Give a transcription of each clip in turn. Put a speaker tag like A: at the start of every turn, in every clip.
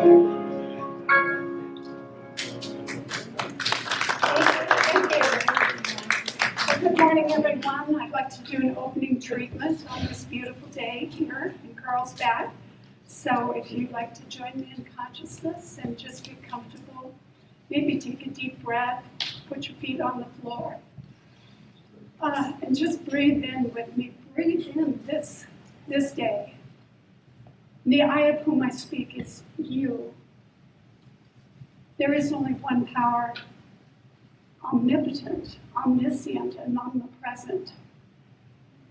A: Good morning, everyone. I'd like to do an opening treatment on this beautiful day here in Carlsbad. So if you'd like to join me in consciousness and just get comfortable, maybe take a deep breath, put your feet on the floor, and just breathe in with me. Breathe in this day. The I of whom I speak is you. There is only one power, omnipotent, omniscient, and omnipresent,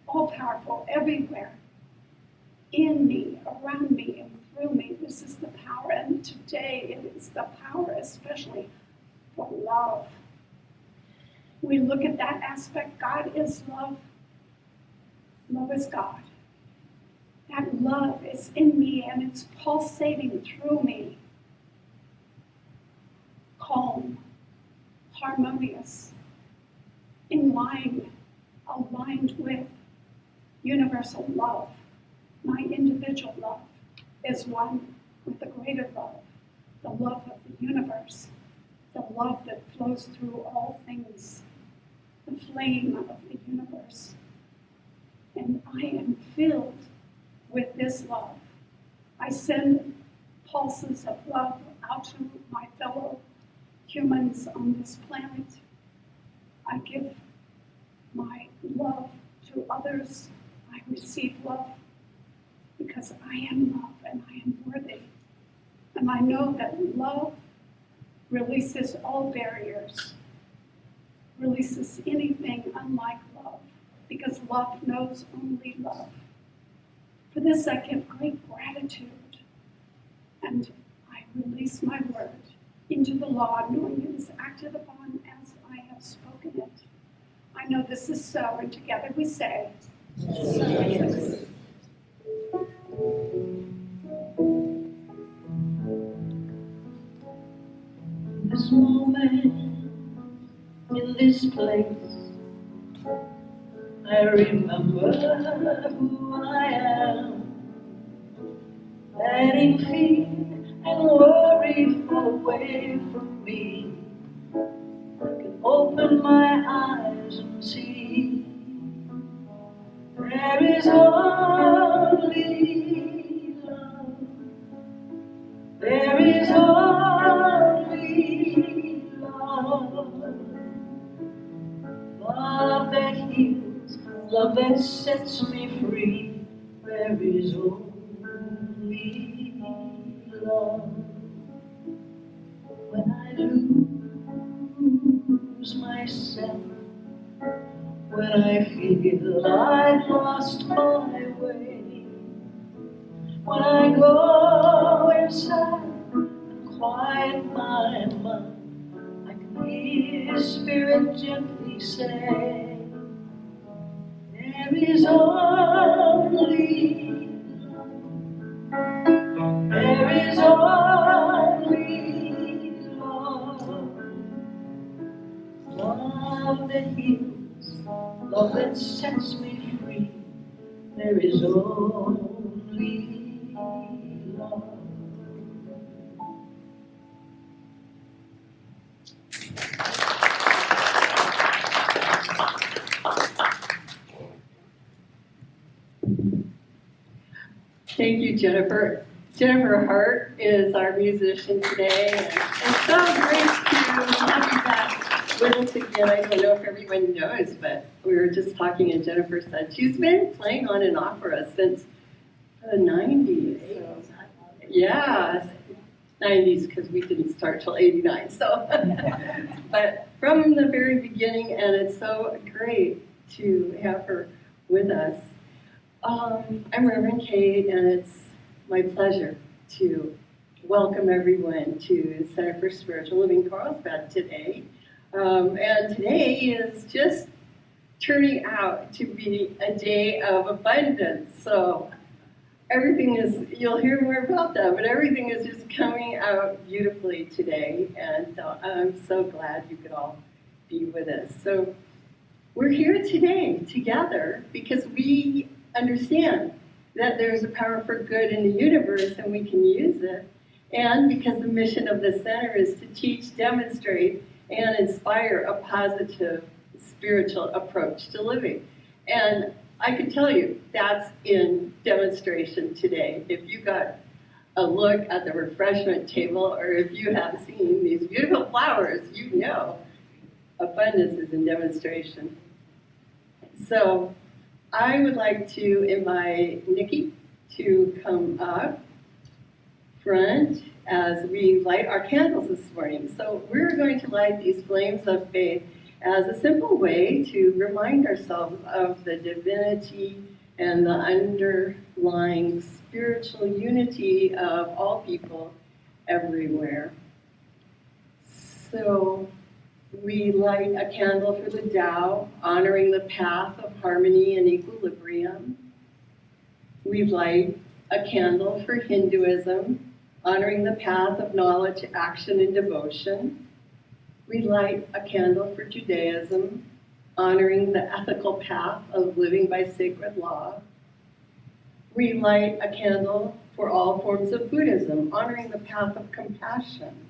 A: all-powerful, everywhere, in me, around me, and through me. This is the power, and today it is the power especially for love. We look at that aspect. God is love. Love is God. That love is in me, and it's pulsating through me. Calm, harmonious, in line, aligned with universal love. My individual love is one with the greater love, the love of the universe, the love that flows through all things, the flame of the universe. And I am filled with this love. I send pulses of love out to my fellow humans on this planet. I give my love to others. I receive love because I am love and I am worthy. And I know that love releases all barriers, releases anything unlike love, because love knows only love. For this I give great gratitude, and I release my word into the law, knowing it is acted upon as I have spoken it. I know this is so, and together we say, yes.
B: This moment, in this place, I remember who I am, letting fear and worry fall away from me. I can open my eyes and see there is only love. There is only love. Love that heals, love that sets me free. There is only love. When I lose myself, when I feel I've lost my way, when I go inside and quiet my mind, I can hear Spirit gently say, there is only love. There is only love. Love that heals, love that sets me free. There is only love.
C: Thank you, Jennifer. Jennifer Hart is our musician today, and it's so great to have you back with us again. I don't know if everyone knows, but we were just talking, and Jennifer said she's been playing on and off for us since the 90s. So, yeah, 90s, because we didn't start till 89. So, but from the very beginning, and it's so great to have her with us. I'm Reverend Kate, and it's my pleasure to welcome everyone to the Center for Spiritual Living Carlsbad today. And today is just turning out to be a day of abundance. So everything is, you'll hear more about that, but everything is just coming out beautifully today. And I'm so glad you could all be with us. So we're here today together because we understand that there's a power for good in the universe and we can use it. And because the mission of the center is to teach, demonstrate, and inspire a positive spiritual approach to living. And I can tell you, that's in demonstration today. If you got a look at the refreshment table, or if you have seen these beautiful flowers, you know abundance is in demonstration. So I would like to invite Nikki to come up front as we light our candles this morning. So we're going to light these flames of faith as a simple way to remind ourselves of the divinity and the underlying spiritual unity of all people everywhere. So we light a candle for the Tao, honoring the path of harmony and equilibrium. We light a candle for Hinduism, honoring the path of knowledge, action, and devotion. We light a candle for Judaism, honoring the ethical path of living by sacred law. We light a candle for all forms of Buddhism, honoring the path of compassion.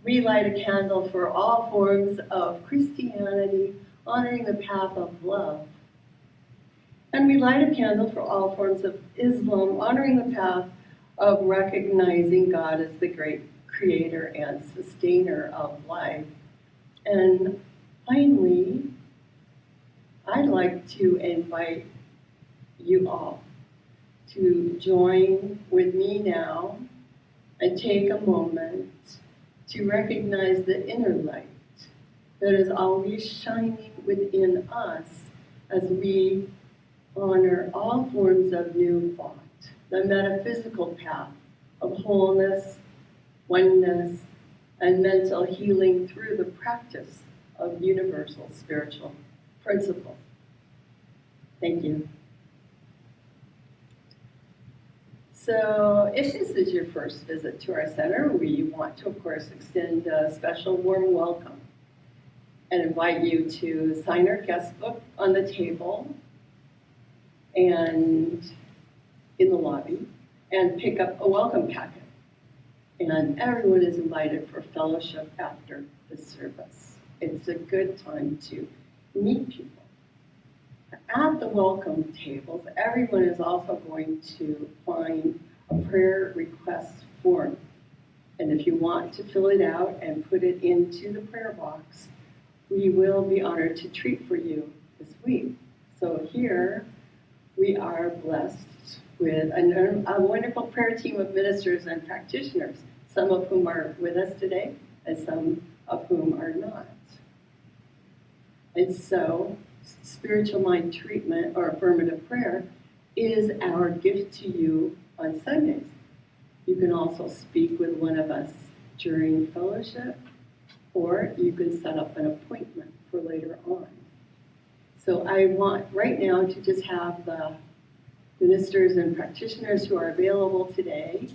C: We light a candle for all forms of Christianity, honoring the path of love. And we light a candle for all forms of Islam, honoring the path of recognizing God as the great creator and sustainer of life. And finally, I'd like to invite you all to join with me now and take a moment to recognize the inner light that is always shining within us as we honor all forms of new thought, the metaphysical path of wholeness, oneness, and mental healing through the practice of universal spiritual principles. Thank you. So if this is your first visit to our center, we want to, of course, extend a special warm welcome and invite you to sign our guest book on the table and in the lobby and pick up a welcome packet. And everyone is invited for fellowship after the service. It's a good time to meet people. At the welcome tables, everyone is also going to find a prayer request form. And if you want to fill it out and put it into the prayer box, we will be honored to treat for you this week. So here we are blessed with a wonderful prayer team of ministers and practitioners, some of whom are with us today and some of whom are not. And so spiritual mind treatment or affirmative prayer is our gift to you on Sundays. You can also speak with one of us during fellowship, or you can set up an appointment for later on. So I want right now to just have the ministers and practitioners who are available today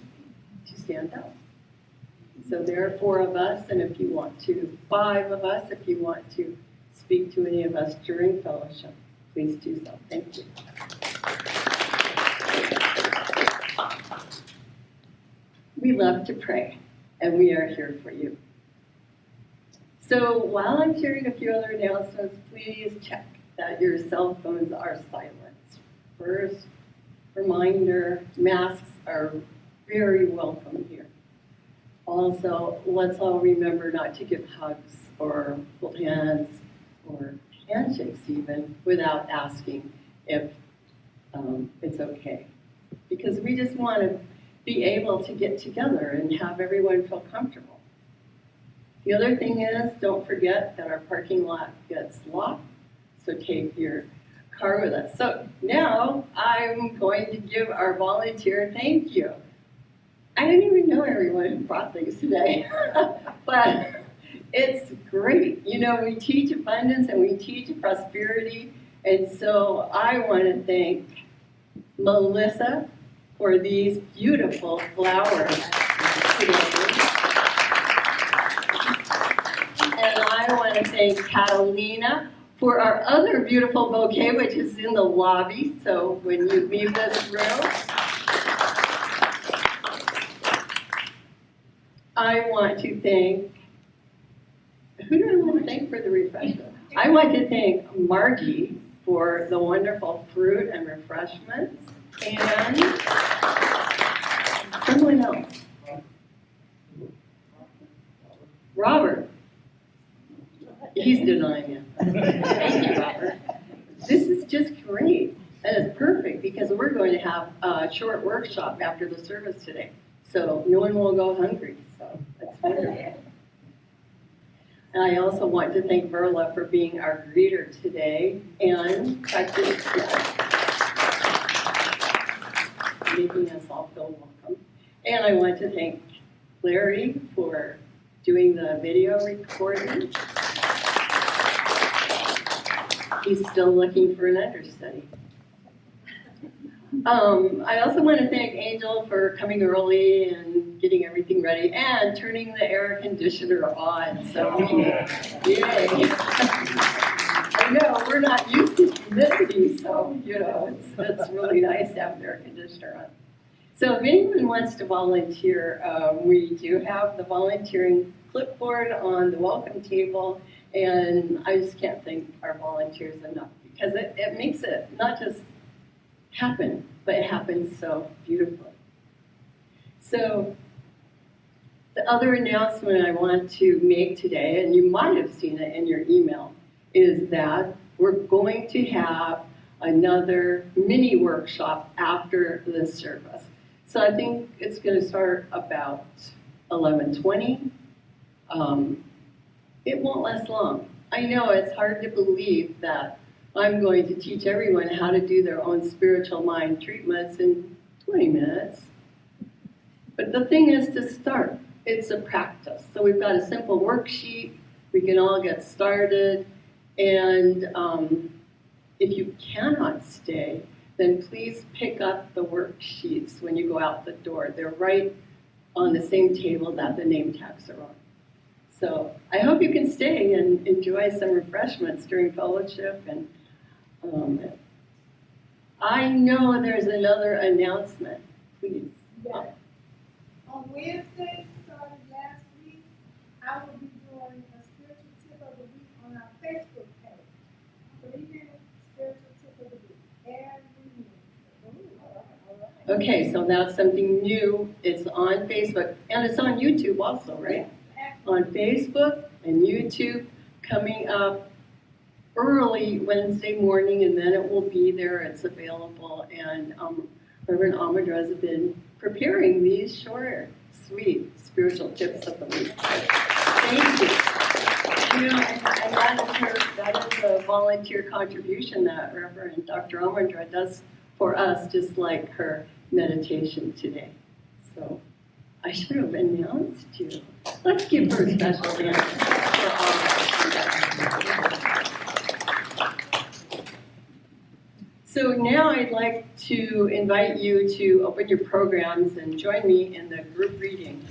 C: to stand up. So there are 4 of us, and if you want to, 5 of us, if you want to speak to any of us during fellowship, please do so. Thank you. We love to pray, and we are here for you. So while I'm sharing a few other announcements, please check that your cell phones are silent. First, reminder, masks are very welcome here. Also, let's all remember not to give hugs or hold hands or handshakes even without asking if it's okay. Because we just want to be able to get together and have everyone feel comfortable. The other thing is, don't forget that our parking lot gets locked, so take your car with us. So now I'm going to give our volunteer thank you. I didn't even know everyone who brought things today, but it's great. You know, we teach abundance and we teach prosperity, and so I want to thank Melissa for these beautiful flowers today. And I want to thank Catalina for our other beautiful bouquet, which is in the lobby, so when you leave this room. I want to thank, who do I want to thank for the refreshment? I want to thank Margie for the wonderful fruit and refreshments, and someone else. Robert. He's denying it. Thank you, Robert. This is just great. And it's perfect because we're going to have a short workshop after the service today. So no one will go hungry. So that's wonderful. And I also want to thank Verla for being our greeter today and making us all feel welcome. And I want to thank Larry for doing the video recording. He's still looking for an understudy. I also want to thank Angel for coming early and getting everything ready and turning the air conditioner on. So, yay! I know we're not used to humidity, so it's really nice to have the air conditioner on. So, if anyone wants to volunteer, we do have the volunteering clipboard on the welcome table, and I just can't thank our volunteers enough because it makes it not just happen, but it happens so beautifully. So the other announcement I want to make today, and you might have seen it in your email, is that we're going to have another mini workshop after this service. So I think it's going to start about 11:20. It won't last long. I know it's hard to believe that I'm going to teach everyone how to do their own spiritual mind treatments in 20 minutes. But the thing is to start. It's a practice. So we've got a simple worksheet. We can all get started. And if you cannot stay, then please pick up the worksheets when you go out the door. They're right on the same table that the name tags are on. So I hope you can stay and enjoy some refreshments during fellowship. And I know there's another announcement. Please.
D: Yeah. On Wednesday, starting last week, I will be doing a spiritual tip of the week on our Facebook page. 3-minute spiritual tip of the week every Wednesday.
C: Okay, so that's something new. It's on Facebook, and it's on YouTube also, right? On Facebook and YouTube, coming up early Wednesday morning, and then it will be there. It's available, and Reverend Amadra has been preparing these short, sweet spiritual tips of the week. Thank you. And that is a volunteer contribution that Reverend Dr. Amadra does for us, just like her meditation today. So I should have announced you. Let's give her a special hand for all of us. So now I'd like to invite you to open your programs and join me in the group reading.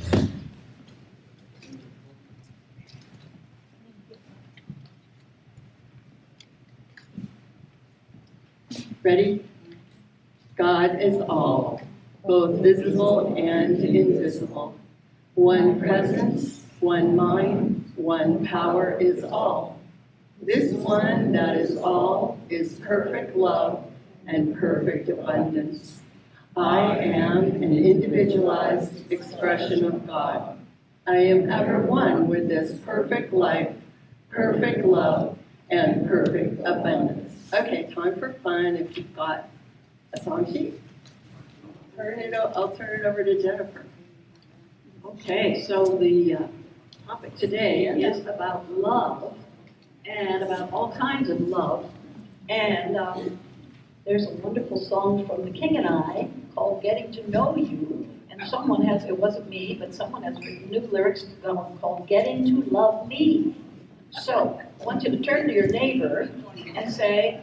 C: Ready? God is all, both visible and invisible. One presence, one mind, one power is all. This one that is all is perfect love and perfect abundance. I am an individualized expression of God. I am ever one with this perfect life, perfect love, and perfect abundance. Okay, time for fun if you've got a song sheet. I'll turn it over to Jennifer.
B: Okay, so the topic today is about love and about all kinds of love. And there's a wonderful song from The King and I called Getting to Know You. And someone has, it wasn't me, but someone has written new lyrics called Getting to Love Me. So I want you to turn to your neighbor and say,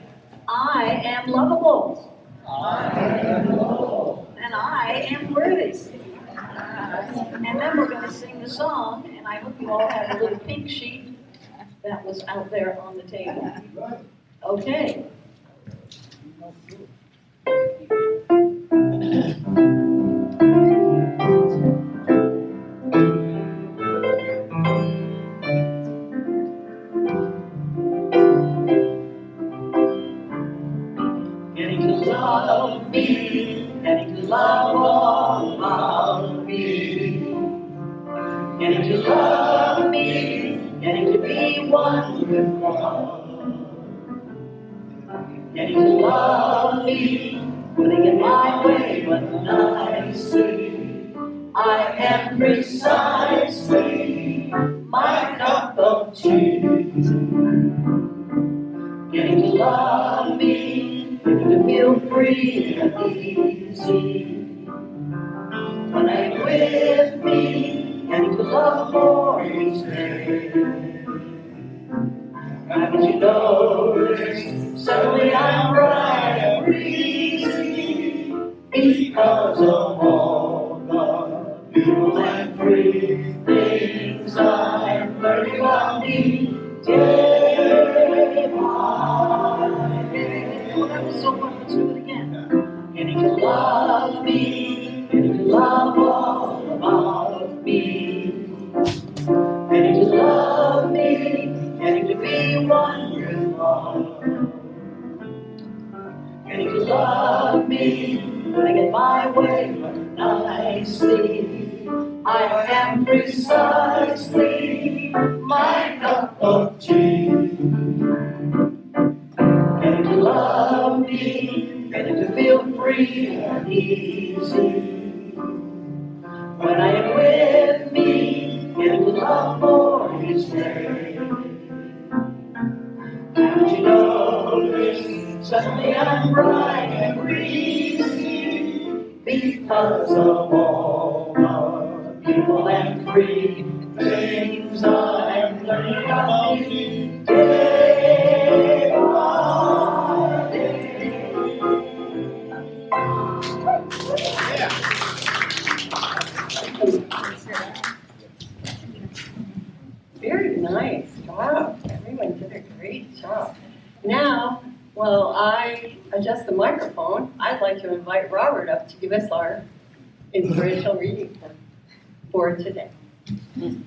B: I am lovable. I am lovable. And I am worthy. And then we're going to sing the song, and I hope you all have a little pink sheet that was out there on the table. Okay. getting to love me, getting to be one with God. Getting to love me, putting it my way, but I see I am precisely my cup of tea. Getting to love me, getting to feel free and easy. When I'm with me, getting to love more each day. Haven't you noticed? Suddenly I'm bright and breezy because of all the beautiful and free things I'm learning about me day by day. Oh, that was so fun. Let's do it again. Getting to love me, getting to love all about me. Getting to love me, getting to be one with God. Getting to love me, putting it my way, but I see I am precisely my cup of tea. Getting to love me, getting to feel free and easy. When I am with me, getting to love more each day. Haven't you noticed? Suddenly I'm bright and breezy because of all the beautiful and free things I'm learning about me day by day.
C: Very nice job. Everyone did a great job. Now, while I adjust the microphone, I'd like to invite Robert up to give us our inspirational reading for today.
E: Is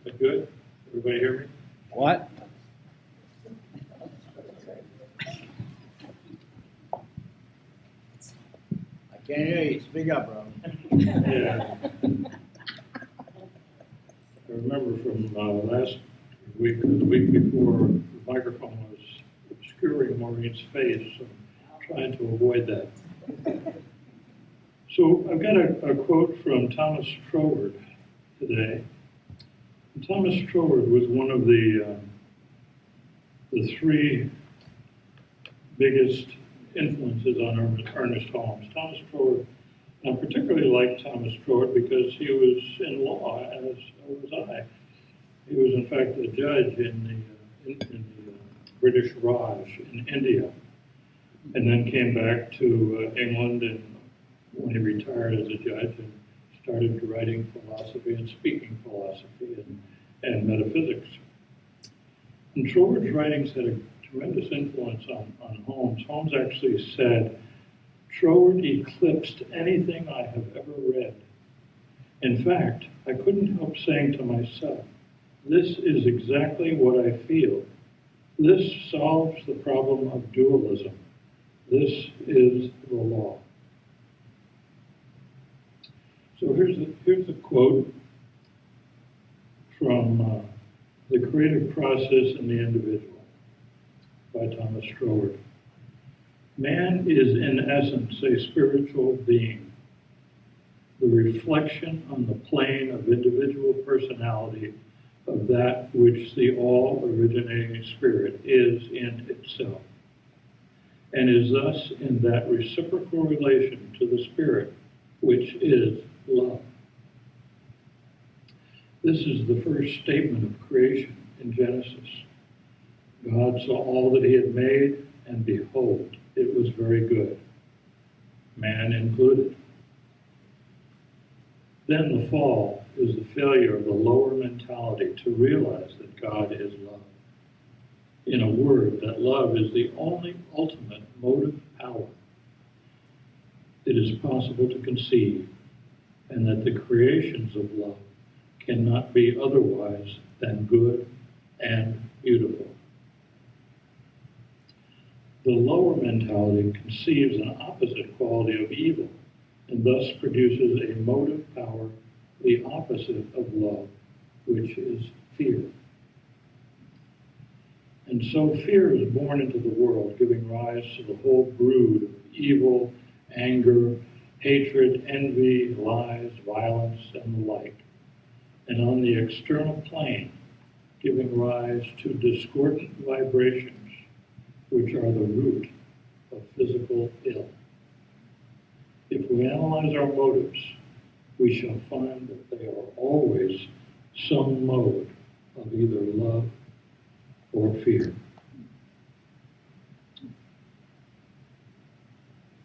E: that good? Everybody hear me?
F: What? I can't hear you. Speak up, bro.
E: Yeah. I remember from last week or the week before, the microphone was obscuring Maurene's face, so I'm trying to avoid that. So I've got a quote from Thomas Troward today. And Thomas Troward was one of the three biggest influences on Ernest Holmes. Thomas Troward, and I particularly liked Thomas Troward because he was in law, as was I. He was, in fact, a judge in the British Raj in India, and then came back to England and when he retired as a judge and started writing philosophy and speaking philosophy and metaphysics. And Troward's writings had a tremendous influence on Holmes. Holmes actually said, Troward eclipsed anything I have ever read. In fact, I couldn't help saying to myself, this is exactly what I feel. This solves the problem of dualism. This is the law. So here's a quote from The Creative Process in the Individual by Thomas Troward. Man is in essence a spiritual being, the reflection on the plane of individual personality of that which the all-originating spirit is in itself, and is thus in that reciprocal relation to the spirit which is love. This is the first statement of creation in Genesis. God saw all that he had made, and behold, it was very good, man included. Then the fall is the failure of the lower mentality to realize that God is love. In a word, that love is the only ultimate motive power it is possible to conceive, and that the creations of love cannot be otherwise than good and beautiful. The lower mentality conceives an opposite quality of evil and thus produces a motive power, the opposite of love, which is fear. And so fear is born into the world, giving rise to the whole brood of evil, anger, hatred, envy, lies, violence, and the like. And on the external plane, giving rise to discordant vibrations, which are the root of physical ill. If we analyze our motives, we shall find that they are always some mode of either love or fear.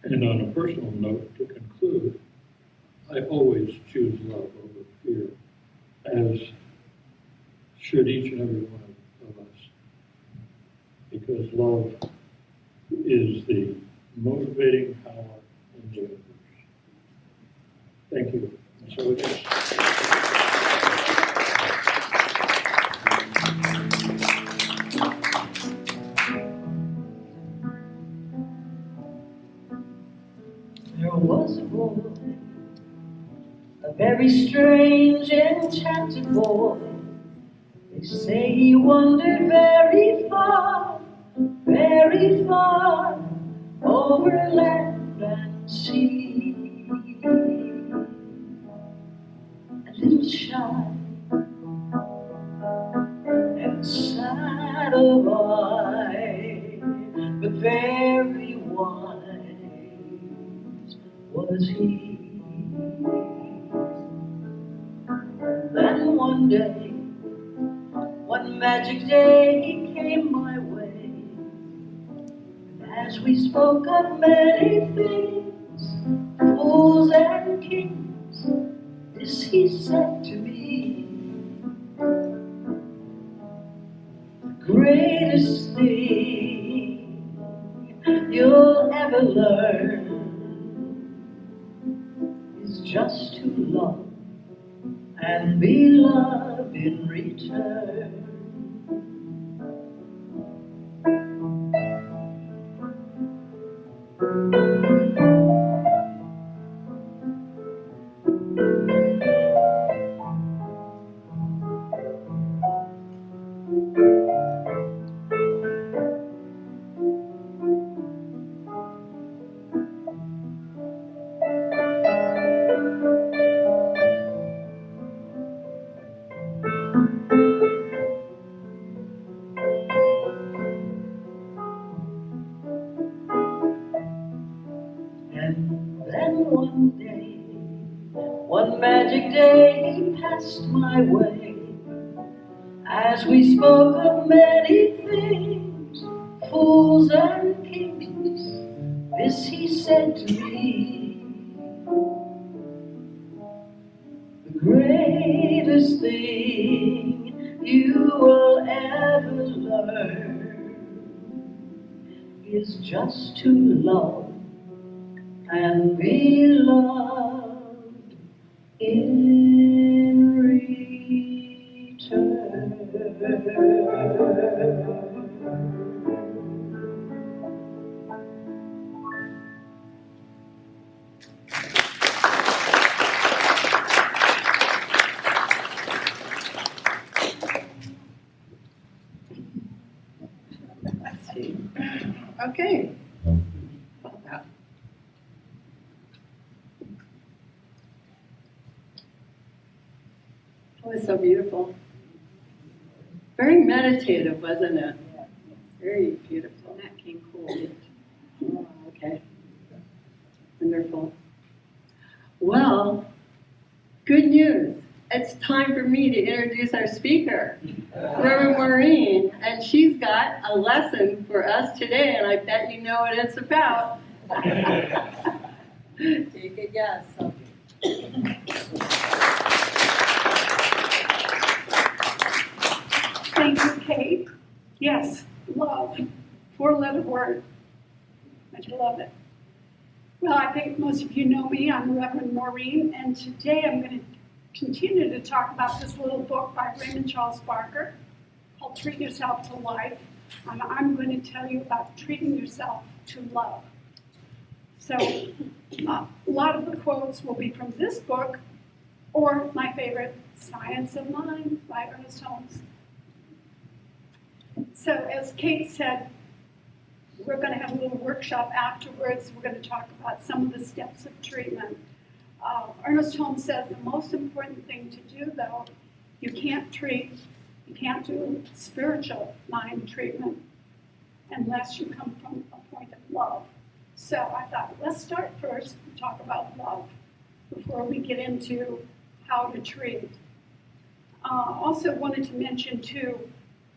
E: And on a personal note, to conclude, I always choose love over fear, as should each and every one of us, because love is the motivating power in the universe. Thank you. And so it is.
B: There was a boy, a very strange, enchanted boy. They say he wandered very far, over land and sea. A little shy and sad of eye, but very wise was he. Then one day, one magic day, he came my way. And as we spoke of many things, fools and kings, this he said to me: the greatest thing you'll ever learn is just to love and be loved in return. And then one day, one magic day, he passed my way. As we spoke of many things, fools and kings, this he said to me: the greatest thing you will ever learn is just to love and be loved in return.
C: Let's see. Okay. About that. It was so beautiful. Very meditative, wasn't it? Very beautiful.
B: That came cool.
C: Oh, okay. Wonderful. Well, good news. It's time for me to introduce our speaker, Reverend Maurene, and she's got a lesson for us today, and I bet you know what it's about. Take a guess.
A: Thank you, Kate. Yes, love, 4-letter word. I love it. Well, I think most of you know me. I'm Reverend Maurene, and today I'm going to continue to talk about this little book by Raymond Charles Barker called Treat Yourself to Life. And I'm going to tell you about treating yourself to love. So a lot of the quotes will be from this book or my favorite, Science of Mind by Ernest Holmes. So as Kate said, we're going to have a little workshop afterwards. We're going to talk about some of the steps of treatment. Ernest Holmes says the most important thing to do, though, you can't do spiritual mind treatment unless you come from a point of love. So I thought, let's start first and talk about love before we get into how to treat. Also wanted to mention, too,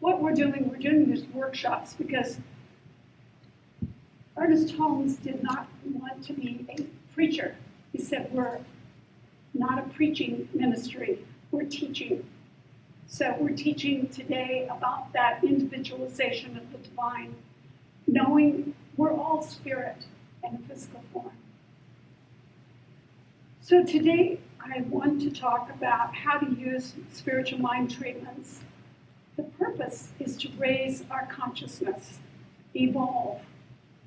A: what we're doing these workshops because Ernest Holmes did not want to be a preacher. He said, we're not a preaching ministry, we're teaching. So we're teaching today about that individualization of the divine, knowing we're all spirit in a physical form. So today I want to talk about how to use spiritual mind treatments. The purpose is to raise our consciousness, evolve.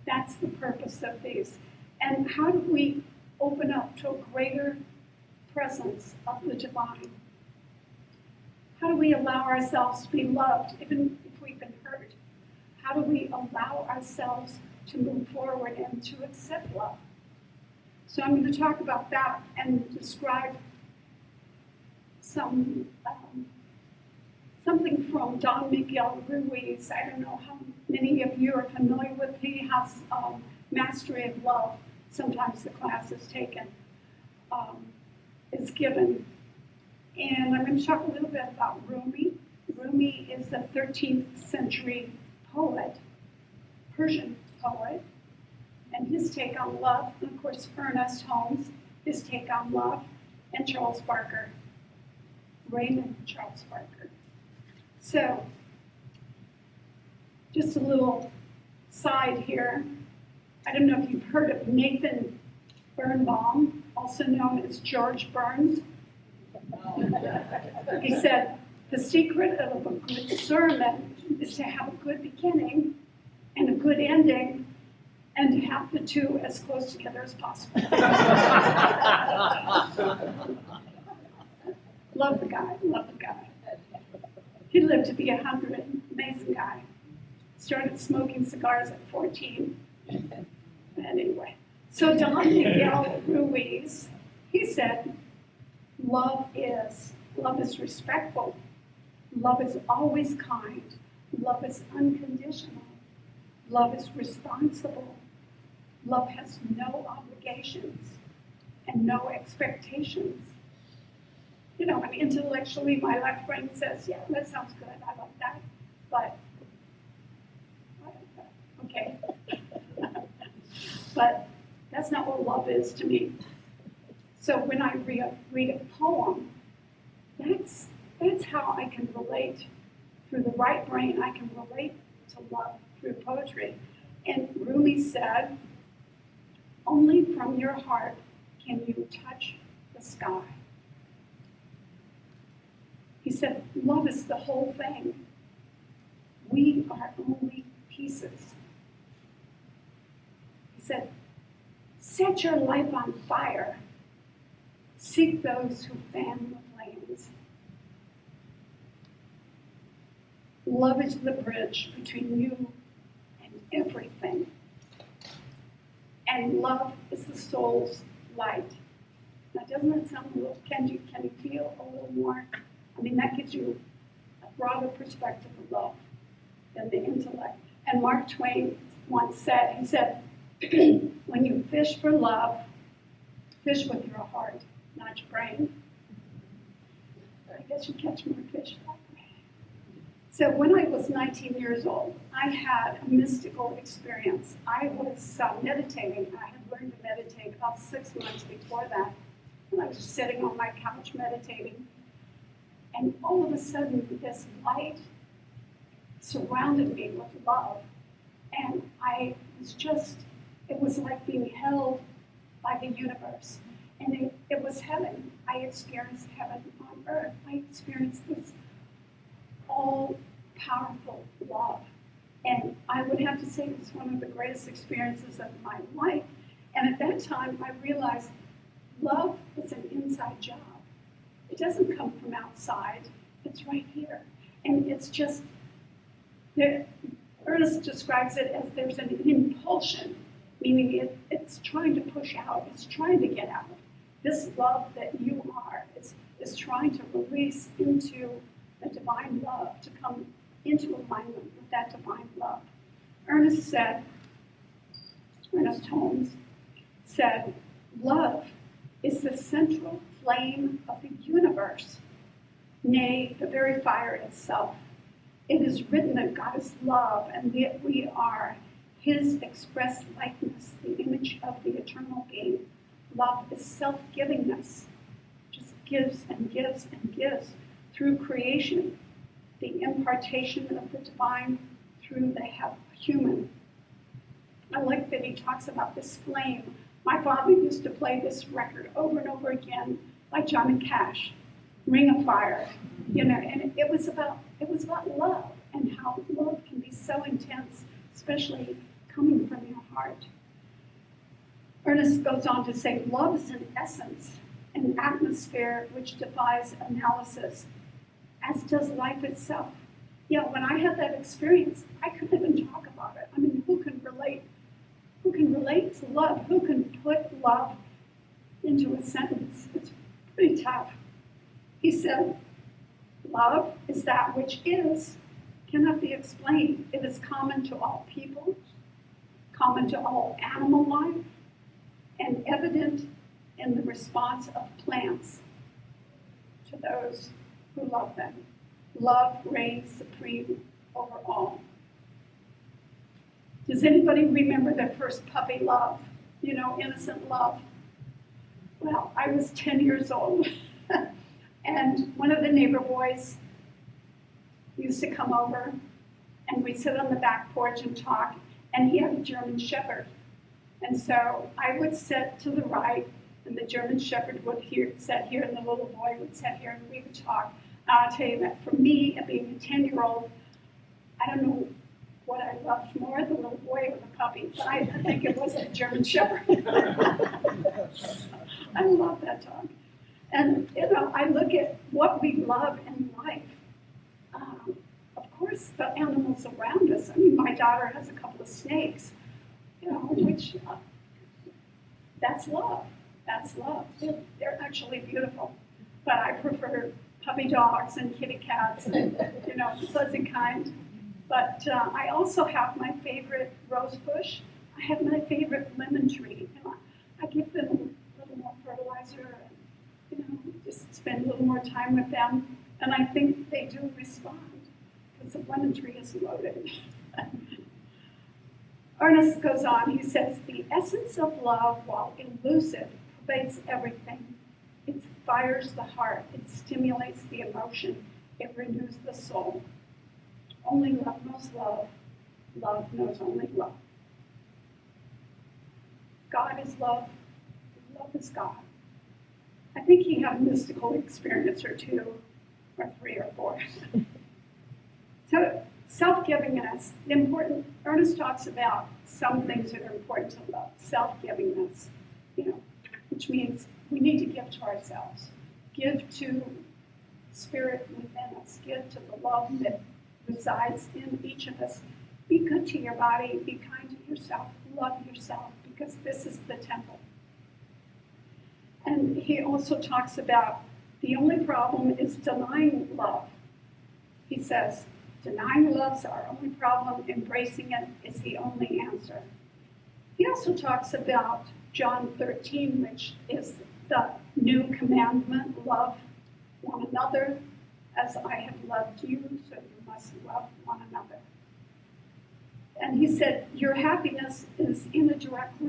A: That's the purpose of these. And how do we open up to a greater presence of the divine? How do we allow ourselves to be loved, even if we've been hurt? How do we allow ourselves to move forward and to accept love? So I'm going to talk about that and describe something from Don Miguel Ruiz. I don't know how many of you are familiar with. He has Mastery of Love. Sometimes the class is taken, is given. And I'm going to talk a little bit about Rumi. Rumi is a 13th century poet, Persian poet, and his take on love, and of course Ernest Holmes, his take on love, and Charles Barker, Raymond Charles Barker. So, just a little side here. I don't know if you've heard of Nathan Birnbaum, also known as George Burns. He said, the secret of a good sermon is to have a good beginning and a good ending, and to have the two as close together as possible. Love the guy, love the guy. He lived to be 100, amazing guy. Started smoking cigars at 14. Anyway, so Don Miguel Ruiz, he said, love is respectful, love is always kind, love is unconditional, love is responsible, love has no obligations and no expectations. You know, I mean, intellectually, my left brain says, yeah, that sounds good, I like that, but, okay. But that's not what love is to me. So when I read a poem, that's how I can relate. Through the right brain, I can relate to love through poetry. And Rumi said, only from your heart can you touch the sky. He said, love is the whole thing. We are only pieces. He said, set your life on fire. Seek those who fan the flames. Love is the bridge between you and everything. And love is the soul's light. Now, doesn't that sound a little, can you feel a little more? I mean, that gives you a broader perspective of love than the intellect. And Mark Twain once said, he said, when you fish for love, fish with your heart, not your brain. I guess you catch more fish that way. So when I was 19 years old, I had a mystical experience. I was meditating. I had learned to meditate about 6 months before that. And I was just sitting on my couch meditating. And all of a sudden, this light surrounded me with love. And it was like being held by the universe. And it was heaven. I experienced heaven on earth. I experienced this all-powerful love. And I would have to say it was one of the greatest experiences of my life. And at that time, I realized love is an inside job. It doesn't come from outside. It's right here. And it's just, Ernest describes it as there's an impulsion, meaning it's trying to push out. It's trying to get out. This love that you are is trying to release into the divine love, to come into alignment with that divine love. Ernest Holmes said, love is the central flame of the universe, nay, the very fire itself. It is written that God is love, and that we are his express likeness, the image of the eternal being. Love is self-givingness, just gives and gives and gives through creation, the impartation of the divine through the human. I like that he talks about this flame. My father used to play this record over and over again by Johnny Cash, Ring of Fire, and it was about love and how love can be so intense, especially coming from your heart. Ernest goes on to say, love is an essence, an atmosphere which defies analysis, as does life itself. Yeah, when I had that experience, I couldn't even talk about it. I mean, who can relate? Who can relate to love? Who can put love into a sentence? It's pretty tough. He said, love is that which is, cannot be explained. It is common to all people, common to all animal life, and evident in the response of plants to those who love them. Love reigns supreme over all. Does anybody remember their first puppy love? Innocent love? Well, I was 10 years old, and one of the neighbor boys used to come over, and we'd sit on the back porch and talk, and he had a German Shepherd. And so I would sit to the right, and the German Shepherd would sit here, and the little boy would sit here, and we would talk. And I'll tell you that for me, being a 10-year-old, I don't know what I loved more, the little boy or the puppy, but I think it was the German Shepherd. I love that dog. And, I look at what we love in life. Of course, the animals around us. I mean, my daughter has a couple of snakes, which, that's love. That's love. They're actually beautiful. But I prefer puppy dogs and kitty cats and, fuzzy kind. But I also have my favorite rose bush. I have my favorite lemon tree. I give them a little more fertilizer and, just spend a little more time with them. And I think they do respond because the lemon tree is loaded. Ernest goes on, he says, the essence of love, while elusive, pervades everything. It fires the heart, it stimulates the emotion, it renews the soul. Only love knows love, love knows only love. God is love, love is God. I think he had a mystical experience or two, or three or four. So, self-givingness, Ernest talks about some things that are important to love. Self-givingness, which means we need to give to ourselves. Give to spirit within us. Give to the love that resides in each of us. Be good to your body. Be kind to yourself. Love yourself, because this is the temple. And he also talks about the only problem is denying love. He says, denying love's our only problem. Embracing it is the only answer. He also talks about John 13, which is the new commandment, love one another as I have loved you, so you must love one another. And he said, your happiness is in a direct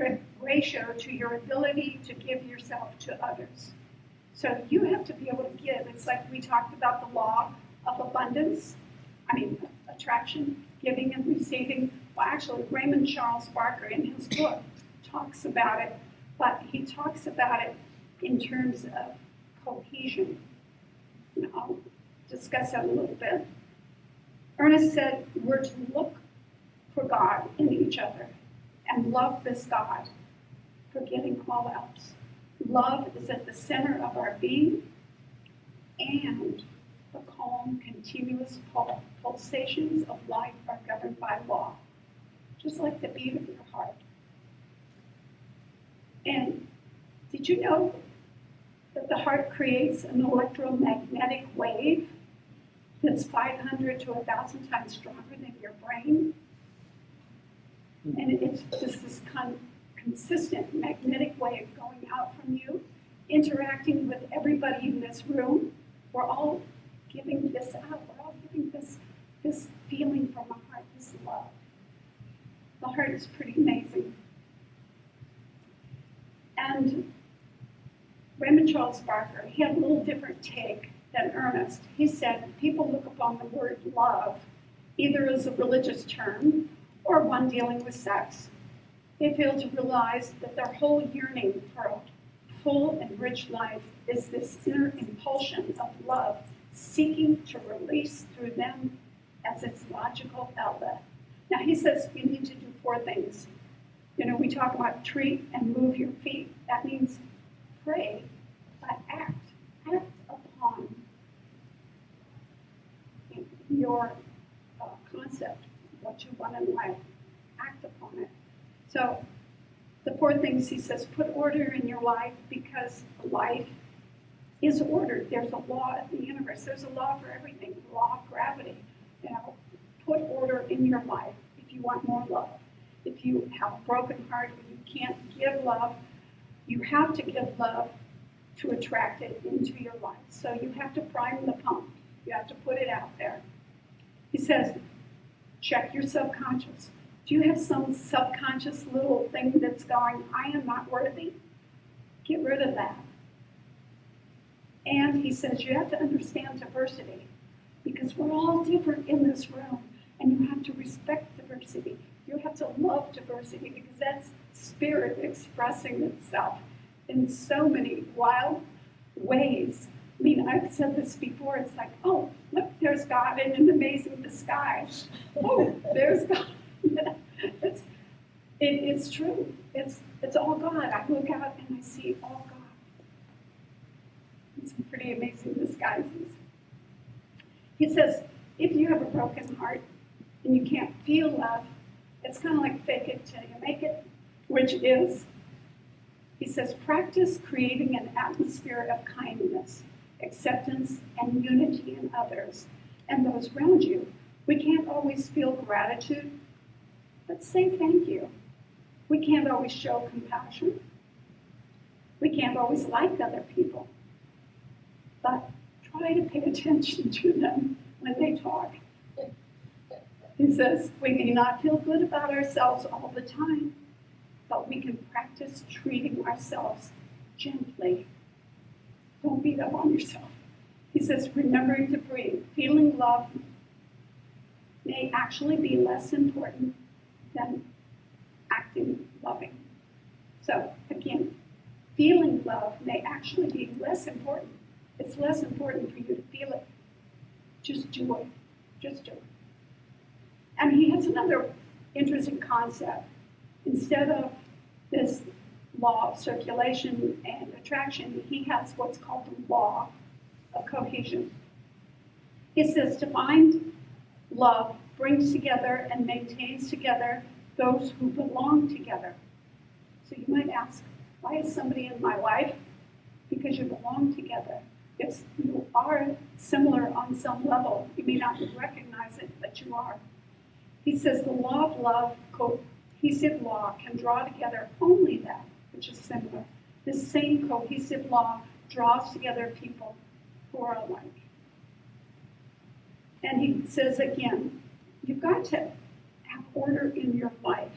A: ratio to your ability to give yourself to others. So you have to be able to give. It's like we talked about the law of abundance, attraction, giving and receiving. Well, actually, Raymond Charles Barker in his book talks about it. but he talks about it in terms of cohesion. And I'll discuss that a little bit. Ernest said we're to look for God in each other and love this God, forgetting all else. Love is at the center of our being, and the calm, continuous pulsations of life are governed by law, just like the beat of your heart. And did you know that the heart creates an electromagnetic wave that's 500 to 1,000 times stronger than your brain? And it's just this consistent magnetic wave going out from you, interacting with everybody in this room. We're all giving this out. We're all giving this feeling from our heart, this love. The heart is pretty amazing. And Raymond Charles Barker, he had a little different take than Ernest. He said people look upon the word love either as a religious term or one dealing with sex. They fail to realize that their whole yearning for a full and rich life is this inner impulsion of love, seeking to release through them as its logical outlet. Now he says you need to do 4 things. You know, we talk about treat and move your feet. That means pray, but act. Act upon your concept, what you want in life. Act upon it. So the 4 things he says, put order in your life, because life is ordered. There's a law of the universe. There's a law for everything, the law of gravity. You know, put order in your life if you want more love. If you have a broken heart and you can't give love, you have to give love to attract it into your life. So you have to prime the pump. You have to put it out there. He says, check your subconscious. Do you have some subconscious little thing that's going, I am not worthy? Get rid of that. And he says you have to understand diversity, because we're all different in this room, and you have to respect diversity. You have to love diversity, because that's spirit expressing itself in so many wild ways. I mean, I've said this before, it's like, oh, look, there's God in an amazing disguise. Oh, there's God. It's true. It's all God. I look out and I see all God. It's some pretty amazing disguises. He says, if you have a broken heart and you can't feel love, it's kind of like fake it till you make it, which is, he says, practice creating an atmosphere of kindness, acceptance, and unity in others and those around you. We can't always feel gratitude, but say thank you. We can't always show compassion. We can't always like other people, but try to pay attention to them when they talk. He says, we may not feel good about ourselves all the time, but we can practice treating ourselves gently. Don't beat up on yourself. He says, remembering to breathe. Feeling love may actually be less important than acting loving. So again, feeling love may actually be less important. It's less important for you to feel it. Just do it. Just do it. And he has another interesting concept. Instead of this law of circulation and attraction, he has what's called the law of cohesion. He says to find love brings together and maintains together those who belong together. So you might ask, why is somebody in my life? Because you belong together. You are similar on some level. You may not recognize it, but you are. He says the law of love, cohesive law, can draw together only that which is similar. This same cohesive law draws together people who are alike. And he says again, you've got to have order in your life,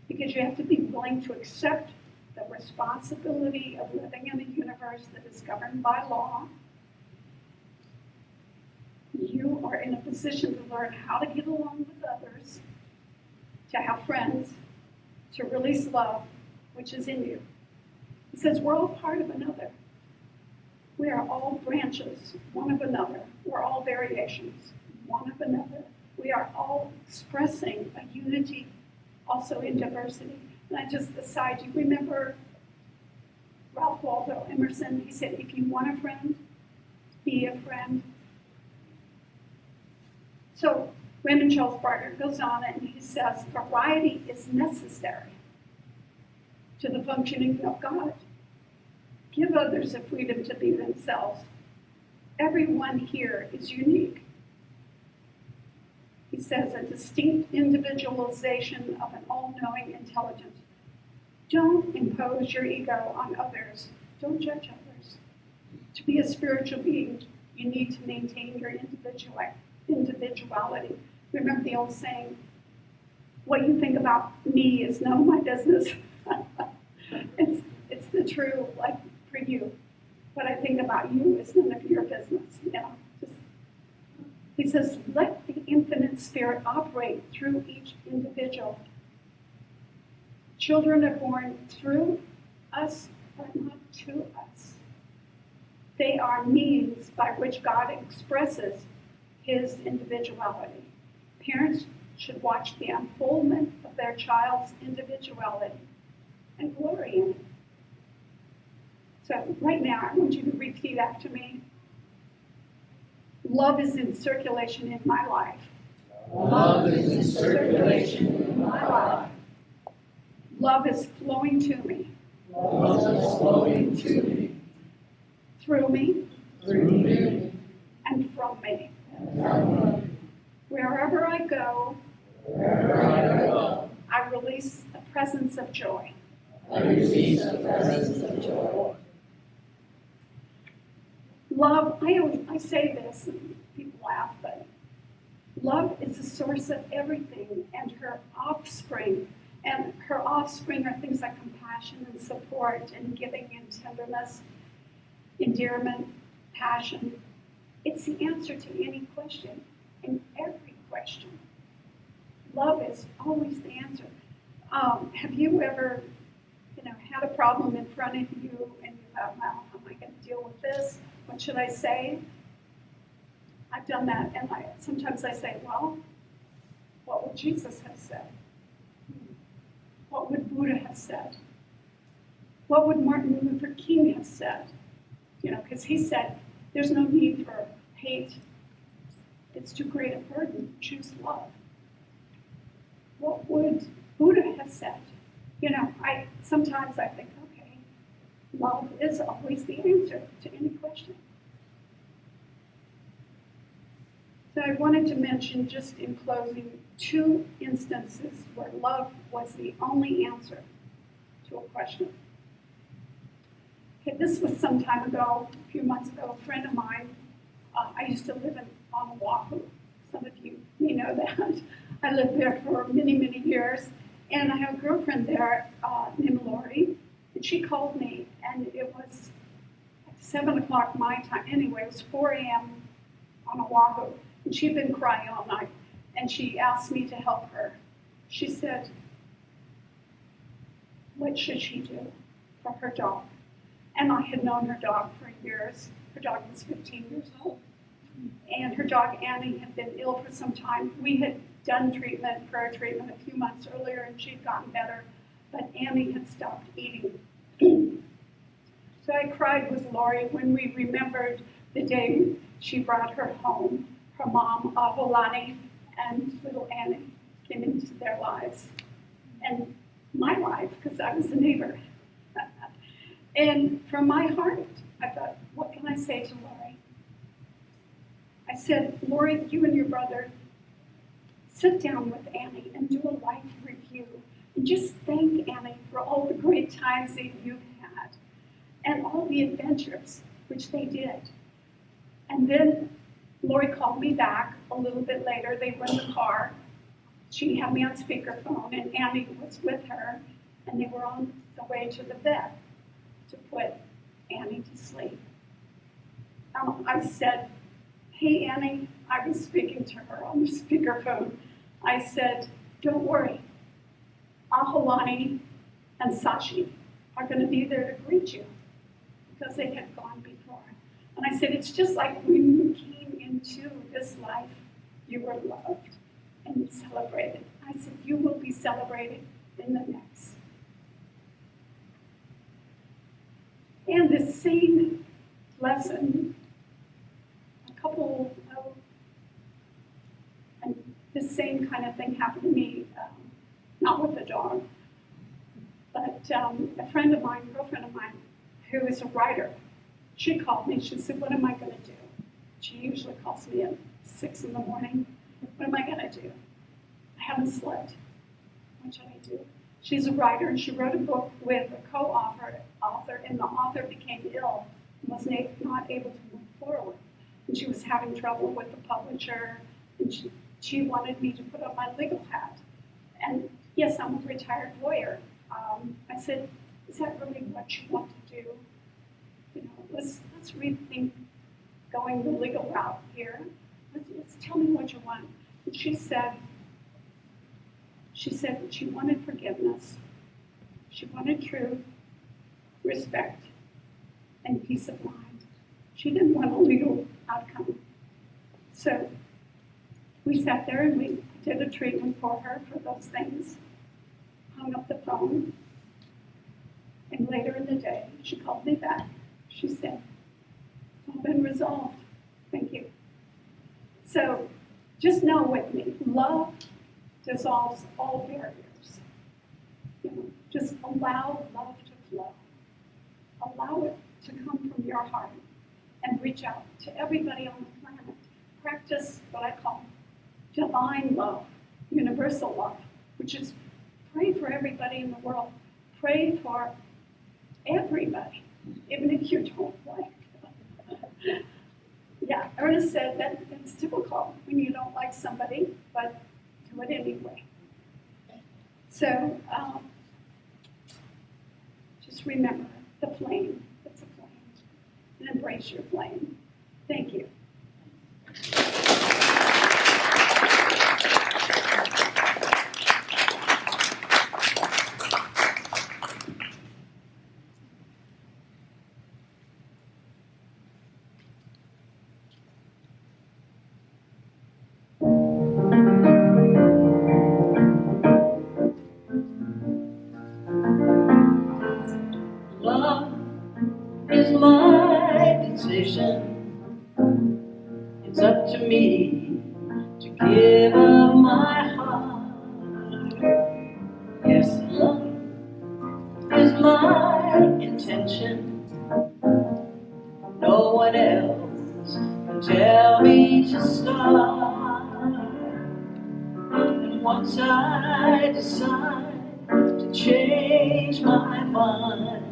A: because you have to be willing to accept the responsibility of living in a universe that is governed by law. You are in a position to learn how to get along with others, to have friends, to release love, which is in you. He says we're all part of another. We are all branches, one of another. We're all variations, one of another. We are all expressing a unity, also in diversity. And I just aside, you remember Ralph Waldo Emerson? He said, if you want a friend, be a friend. So Raymond Charles Barker goes on and he says, variety is necessary to the functioning of God. Give others the freedom to be themselves. Everyone here is unique. He says a distinct individualization of an all-knowing intelligence. Don't impose your ego on others. Don't judge others. To be a spiritual being, you need to maintain your individuality. Remember the old saying, what you think about me is none of my business. It's the true, like, for you. What I think about you is none of your business. He says, let the infinite spirit operate through each individual. Children are born through us, but not to us. They are means by which God expresses his individuality. Parents should watch the unfoldment of their child's individuality and glory in it. So right now, I want you to repeat after me. Love is in circulation in my life.
F: Love is in circulation in my life.
A: Love is flowing to me.
F: Love is flowing to me.
A: Through me.
F: Through me.
A: And from me.
F: And from me.
A: Wherever I go,
F: Wherever I go,
A: I release a presence of joy.
F: I release the presence of joy.
A: Love, I say this, and people laugh, but love is the source of everything, and her offspring are things like compassion and support and giving and tenderness, endearment, passion. It's the answer to any question, and every question. Love is always the answer. Have you ever, had a problem in front of you and you thought, well, how am I going to deal with this? What should I say? I've done that, and sometimes I say, well, what would Jesus have said? What would Buddha have said? What would Martin Luther King have said? Because he said, there's no need for hate. It's too great a burden. Choose love. What would Buddha have said? Sometimes I think, okay, love is always the answer to any question. So I wanted to mention, just in closing, 2 instances where love was the only answer to a question. Okay, this was some time ago, a few months ago. A friend of mine, I used to live on Oahu. Some of you may know that. I lived there for many, many years. And I have a girlfriend there named Lori, and she called me, and it was 7 o'clock my time. Anyway, it was 4 a.m. on Oahu, and she'd been crying all night, and she asked me to help her. She said, what should she do for her dog? And I had known her dog for years. Her dog was 15 years old, and her dog Annie had been ill for some time. We had done prayer treatment a few months earlier, and she'd gotten better, but Annie had stopped eating. So I cried with Lori when we remembered the day she brought her home. Her mom, Aholani, and little Annie came into their lives, and my life, because I was a neighbor. And from my heart, I thought, what can I say to Lori? I said, Lori, you and your brother, sit down with Annie and do a life review and just thank Annie for all the great times that you've had and all the adventures which they did. And then Lori called me back a little bit later. They were in the car. She had me on speakerphone, and Annie was with her, and they were on the way to the vet to put Annie to sleep. I said, hey, Annie, I was speaking to her on the speakerphone. I said, don't worry. Aholani and Sashi are going to be there to greet you because they had gone before. And I said, it's just like when you came into this life, you were loved and celebrated. I said, you will be celebrated in the next. And the same lesson, the same kind of thing happened to me, not with a dog, but a friend of mine, girlfriend of mine, who is a writer, she called me. She said, what am I going to do? She usually calls me at 6 in the morning. What am I going to do? I haven't slept. What should I do? She's a writer, and she wrote a book with a co-author, and the author became ill and was not able to move forward. And she was having trouble with the publisher, and she wanted me to put on my legal hat. And yes, I'm a retired lawyer. I said, is that really what you want to do? You know, let's rethink going the legal route here. Let's tell me what you want. And she said that she wanted forgiveness. She wanted truth, respect, and peace of mind. She didn't want a legal outcome. So we sat there and we did a treatment for her for those things, hung up the phone, and later in the day, she called me back. She said, it's all been resolved. Thank you. So just know with me, love dissolves all barriers. You know, just allow love to flow. Allow it to come from your heart and reach out to everybody on the planet. Practice what I call divine love, universal love, which is pray for everybody in the world. Pray for everybody, even if you don't like them. Yeah, Ernest said that it's difficult when you don't like somebody, but do it anyway. So just remember the flame. It's a flame. And embrace your flame. Thank you.
B: Love is my decision. It's up to me to give up my heart. Yes, love is my intention. No one else can tell me to start. And once I decide to change my mind,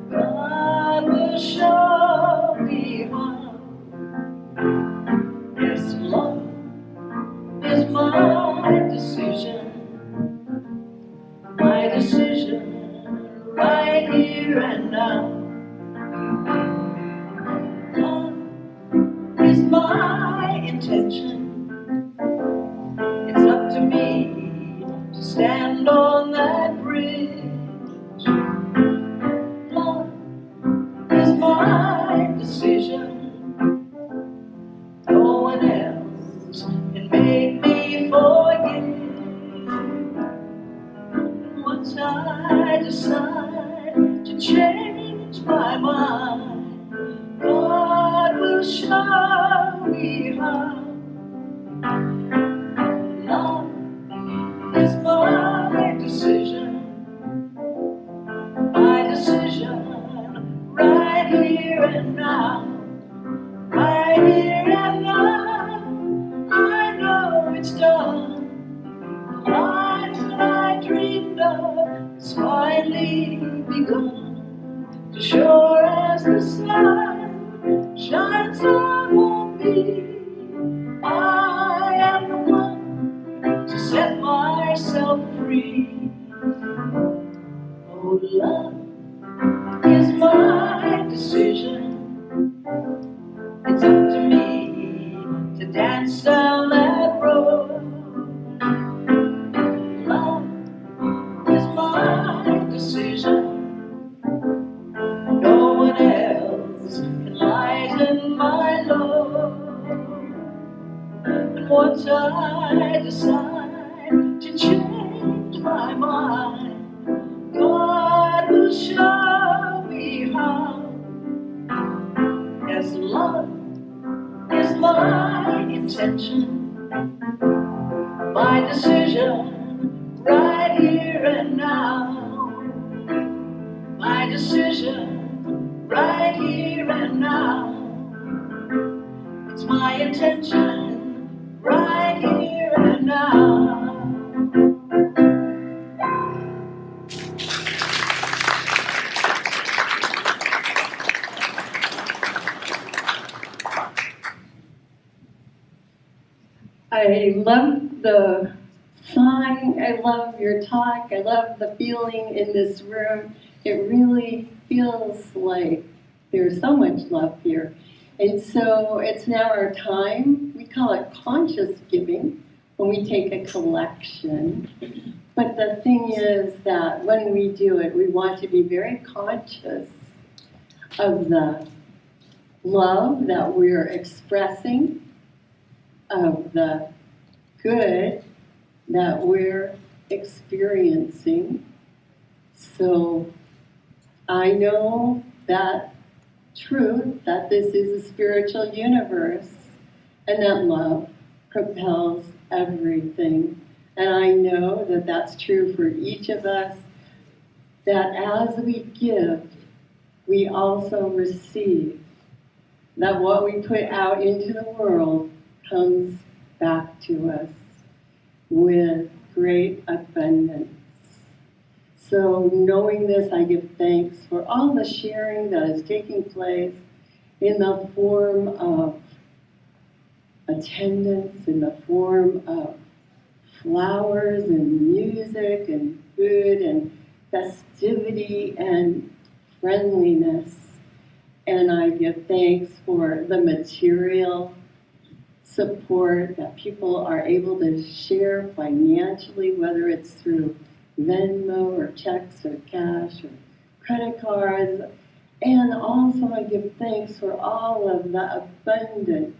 B: God will show me how. Yes, love is my decision right here and now. Love is my intention. It's up to me to stand on that bridge. Love is my decision. No one else can make me forget. Once I decide to change my mind, God will show me how. Love is my decision right here and now. Right here and now, I know it's done. The life that I dreamed of has finally begun. As sure as the sun shines on me, I am the one to set myself free. Oh, love is my decision. It's up to me to dance down that road. Love is my decision. once I decide to change my mind, God will show me how. As love is my intention, my decision right here and now. My decision right here and now. It's my intention right here and now.
C: I love the song, I love your talk, I love the feeling in this room. It really feels like there's so much love here. And so it's now our time. We call it conscious giving when we take a collection. But the thing is that when we do it, we want to be very conscious of the love that we're expressing, of the good that we're experiencing. So I know that truth, that this is a spiritual universe, and that love propels everything. And I know that that's true for each of us, that as we give, we also receive. That what we put out into the world comes back to us with great abundance. So knowing this, I give thanks for all the sharing that is taking place in the form of attendance, in the form of flowers and music and food and festivity and friendliness. And I give thanks for the material support that people are able to share financially, whether it's through Venmo or checks or cash or credit cards. And also I give thanks for all of the abundant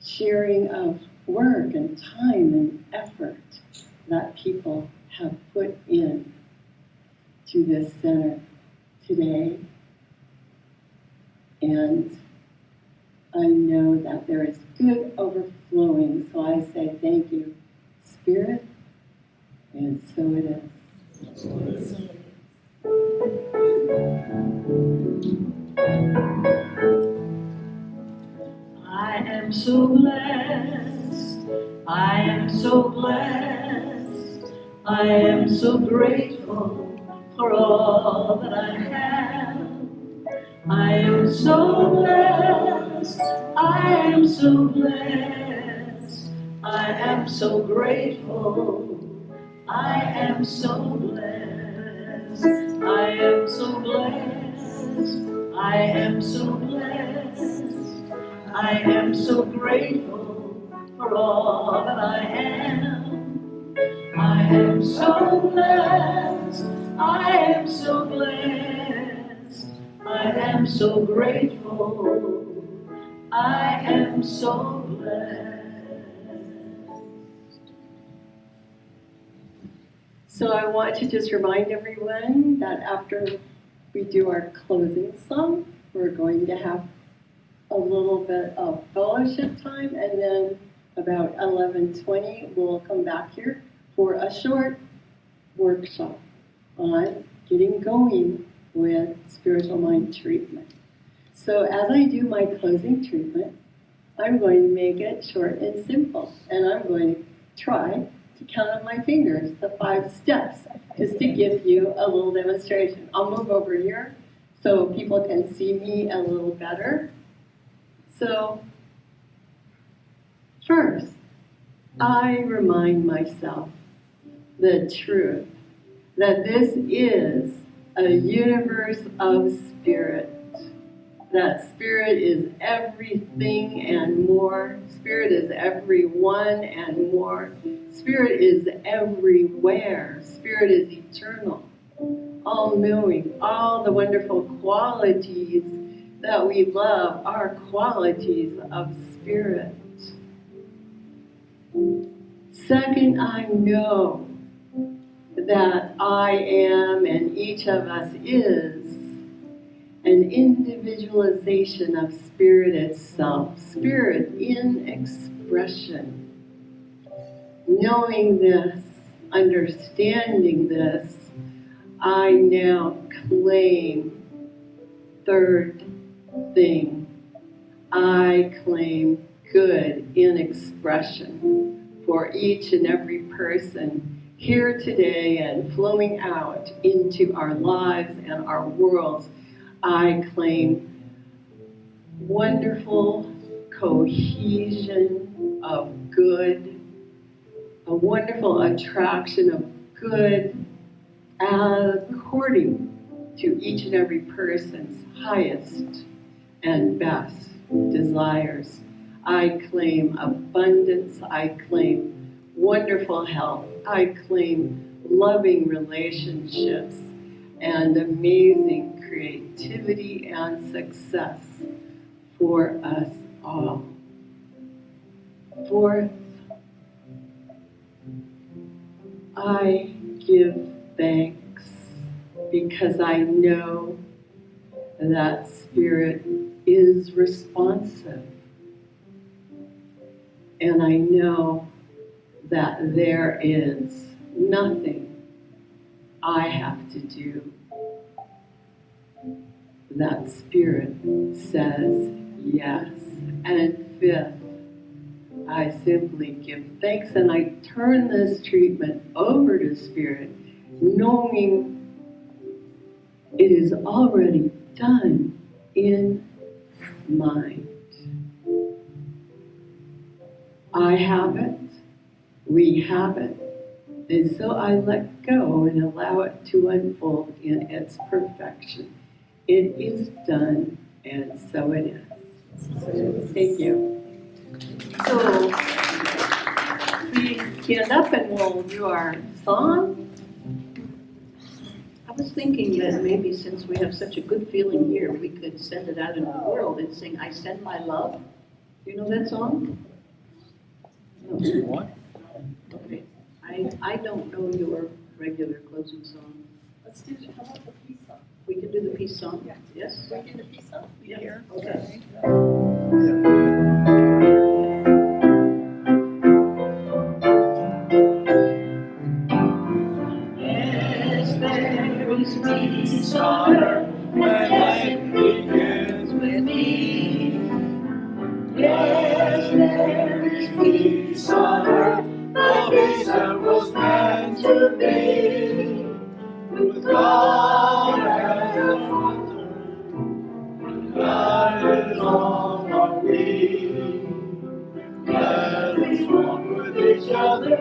C: sharing of work and time and effort that people have put in to this center today. And I know that there is good overflowing, so I say thank you, Spirit, and so it is.
B: I am so blessed, I am so blessed, I am so grateful for all that I have. I am so blessed, I am so blessed, I am so grateful, I am so blessed, I am so blessed, I am so blessed, I am so grateful for all that I am. I am so blessed, I am so blessed, I am so grateful, I am so blessed.
C: So I want to just remind everyone that after we do our closing song, we're going to have a little bit of fellowship time, and then about 11:20 we'll come back here for a short workshop on getting going with spiritual mind treatment. So as I do my closing treatment, I'm going to make it short and simple, and I'm going to try to count on my fingers the 5 steps, just to give you a little demonstration. I'll move over here so people can see me a little better. So, first, I remind myself the truth that this is a universe of spirit. That spirit is everything and more. Spirit is everyone and more. Spirit is everywhere. Spirit is eternal, all-knowing. All the wonderful qualities that we love are qualities of spirit. Second, I know that I am and each of us is an individualization of Spirit itself, Spirit in expression. Knowing this, understanding this, I now claim third thing. I claim good in expression for each and every person here today and flowing out into our lives and our worlds. I claim wonderful cohesion of good, a wonderful attraction of good according to each and every person's highest and best desires. I claim abundance. I claim wonderful health. I claim loving relationships and amazing creativity and success for us all. Fourth, I give thanks because I know that Spirit is responsive. And I know that there is nothing I have to do. That Spirit says yes. And fifth, I simply give thanks and I turn this treatment over to Spirit, knowing it is already done in mind. I have it, we have it, and so I let go and allow it to unfold in its perfection. It is done, and so it is. Thank you. So, please stand up and we'll do our song.
B: I was thinking that maybe since we have such a good feeling here, we could send it out into the world and sing, I Send My Love. Do you know that song? No.
F: What?
B: Okay. I don't know your regular closing song.
D: Let's do, how about the peace song?
B: We can do the peace song?
D: Yeah.
B: Yes?
D: Do I get the peace song?
B: Yeah.
D: Here?
B: Okay.
F: Yes, there is peace on earth when life begins with me. Yes, there is peace on earth, the peace that was meant to be. With God as the Father, God is all what we. Let us walk with each other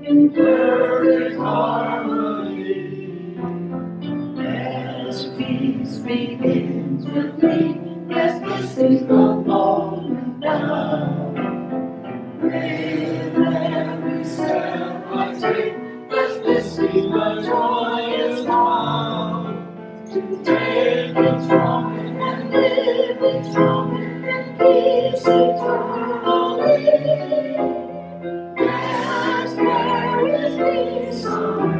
F: in perfect harmony. Yes, peace begins with me. Yes, this is the law now. With every step I take, yes, this is my joyous vow. To take it strong and live it strong and peace eternally. Yes, there is peace on